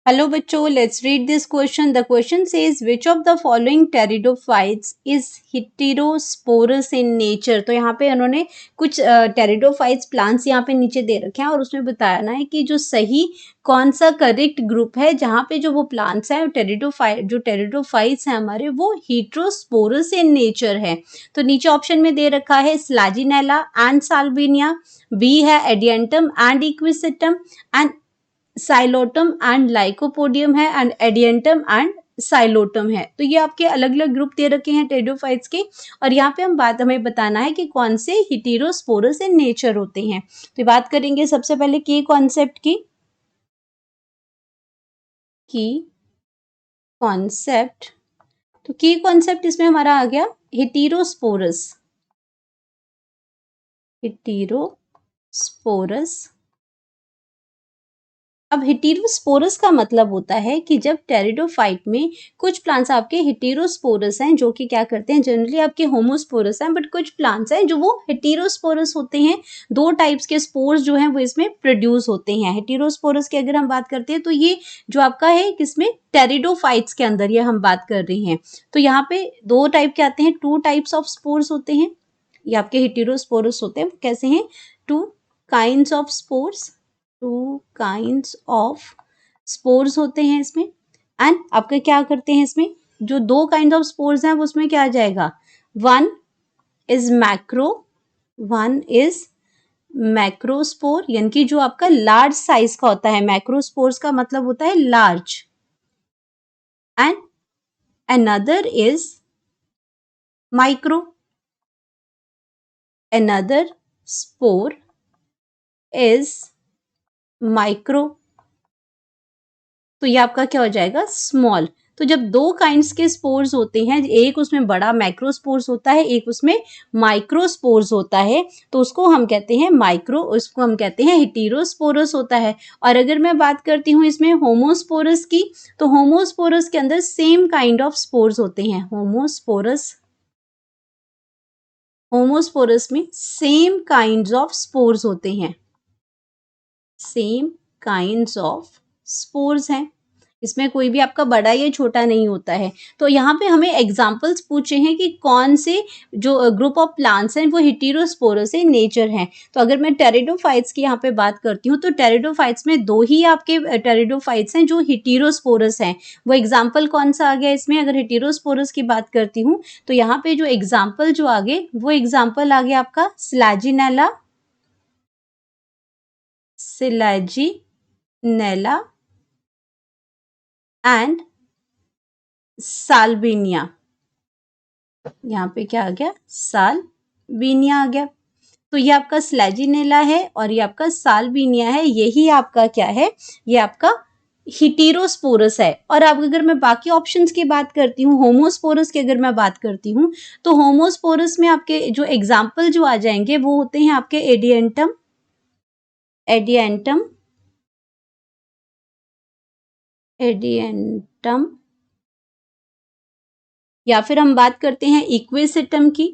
Hello बच्चों, let's read this question. The question says which of the following pteridophytes is heterosporous in nature. तो यहाँ पे उन्होंने कुछ टेरिडोफाइट्स प्लांट्स यहाँ पे नीचे दे रखे हैं और उसमें बताना है कि जो सही कौन सा करेक्ट ग्रुप है जहाँ पे जो वो प्लांट्स हैं जो टेरिडोफाइट्स हैं हमारे वो हेटेरोस्पोरस इन नेचर है. तो नीचे ऑप्शन में दे रखा है स्लैजिनेला एंड साल्विनिया, बी है Adiantum and Equisetum and Psilotum and lycopodium है एंड एडियंटम एंड साइलोटम है. तो ये आपके अलग अलग ग्रुप दे रखे हैं टेरिडोफाइट्स के और यहाँ पे हमें बताना है कि कौन से हेटेरोस्पोरस इन नेचर होते हैं. तो बात करेंगे सबसे पहले की कॉन्सेप्ट की. तो की कॉन्सेप्ट इसमें हमारा आ गया हेटेरोस्पोरस. अब हेटेरोस्पोरस का मतलब होता है कि जब टेरिडोफाइट में कुछ प्लांट्स आपके हेटेरोस्पोरस हैं जो कि क्या करते हैं, जनरली आपके होमोस्पोरस हैं, बट कुछ प्लांट्स हैं जो वो हेटेरोस्पोरस होते हैं. दो टाइप्स के स्पोर्स जो हैं वो इसमें प्रोड्यूस होते हैं. हेटेरोस्पोरस की अगर हम बात करते हैं तो ये जो आपका है किसमें, टेरिडोफाइट्स के अंदर ये हम बात कर रहे हैं. तो यहाँ पे दो टाइप के आते हैं, टू टाइप्स ऑफ स्पोर्स होते हैं. ये आपके हेटेरोस्पोरस होते हैं. कैसे हैं? Two kinds of spores, two kinds of spores होते हैं इसमें. एंड आपके क्या करते हैं इसमें, जो दो काइंड ऑफ स्पोर्स हैं वो उसमें क्या आ जाएगा, वन इज मैक्रोस्पोर यानी कि जो आपका लार्ज साइज का होता है. मैक्रोस्पोर्स का मतलब होता है large. And another is micro. Another spore is micro. तो ये आपका क्या हो जाएगा, स्मॉल. तो जब दो काइंड्स के स्पोर्स होते हैं, एक उसमें बड़ा मैक्रोस्पोर्स होता है, एक उसमें माइक्रोस्पोर्स होता है, तो उसको हम कहते हैं उसको हम कहते हैं हेटेरोस्पोरस होता है. और अगर मैं बात करती हूँ इसमें होमोस्पोरस की, तो होमोस्पोरस के अंदर सेम काइंड ऑफ स्पोर्स होते हैं. होमोस्पोरस में सेम काइंड्स ऑफ स्पोर्स होते हैं. सेम काइंड्स ऑफ स्पोर्स हैं. इसमें कोई भी आपका बड़ा या छोटा नहीं होता है. तो यहाँ पे हमें एग्जांपल्स पूछे हैं कि कौन से जो ग्रुप ऑफ प्लांट्स हैं वो हेटेरोस्पोरस इन नेचर हैं. तो अगर मैं टेरिडोफाइट्स की यहाँ पे बात करती हूँ तो टेरिडोफाइट्स में दो ही आपके टेरिडोफाइट्स हैं जो हेटेरोस्पोरस हैं. वो एग्जाम्पल कौन सा आ गया इसमें, अगर हेटेरोस्पोरस की बात करती हूँ तो यहाँ पे जो एग्जाम्पल जो आगे वो एग्जाम्पल आ गया आपका स्लैजिनेला एंड साल्विनिया. यहाँ पे क्या आ गया, साल्विनिया आ गया. तो ये आपका स्लैजिनेला है और ये आपका साल्विनिया है. यही आपका क्या है, ये आपका हेटेरोस्पोरस है. और अब अगर मैं बाकी ऑप्शंस की बात करती हूँ, होमोस्पोरस की अगर मैं बात करती हूँ तो होमोस्पोरस में आपके जो एग्जाम्पल जो आ जाएंगे वो होते हैं आपके एडियंटम या फिर हम बात करते हैं इक्विसेटम की.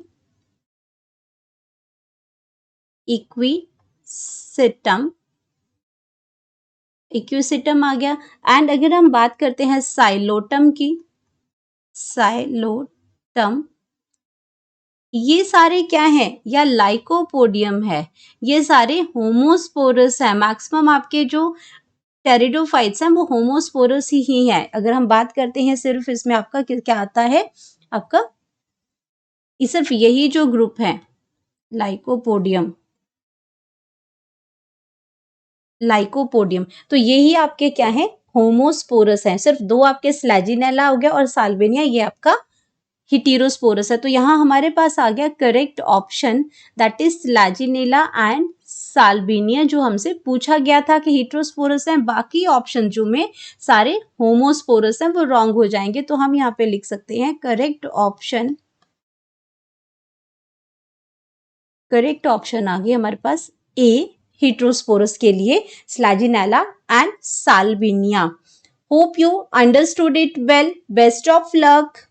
इक्विसेटम आ गया. एंड अगर हम बात करते हैं साइलोटम की, ये सारे क्या है, या लाइकोपोडियम है, ये सारे होमोस्पोरस है. मैक्सिमम आपके जो टेरिडोफाइट्स हैं वो होमोस्पोरस ही है. अगर हम बात करते हैं सिर्फ इसमें आपका क्या आता है, आपका सिर्फ यही जो ग्रुप है लाइकोपोडियम, तो यही आपके क्या है, होमोस्पोरस है. सिर्फ दो आपके स्लैजिनेला हो गया और साल्विनिया, ये आपका हेटेरोस्पोरस है. तो यहाँ हमारे पास आ गया correct option, that is selaginella and salvinia, जो हमसे पूछा गया था कि हेटेरोस्पोरस है. बाकी ऑप्शन जो में सारे होमोस्पोरस हैं वो रॉन्ग हो जाएंगे. तो हम यहाँ पे लिख सकते हैं करेक्ट ऑप्शन आ गया हमारे पास ए, हेटेरोस्पोरस के लिए selaginella and salvinia. Hope you understood it well. Best of luck.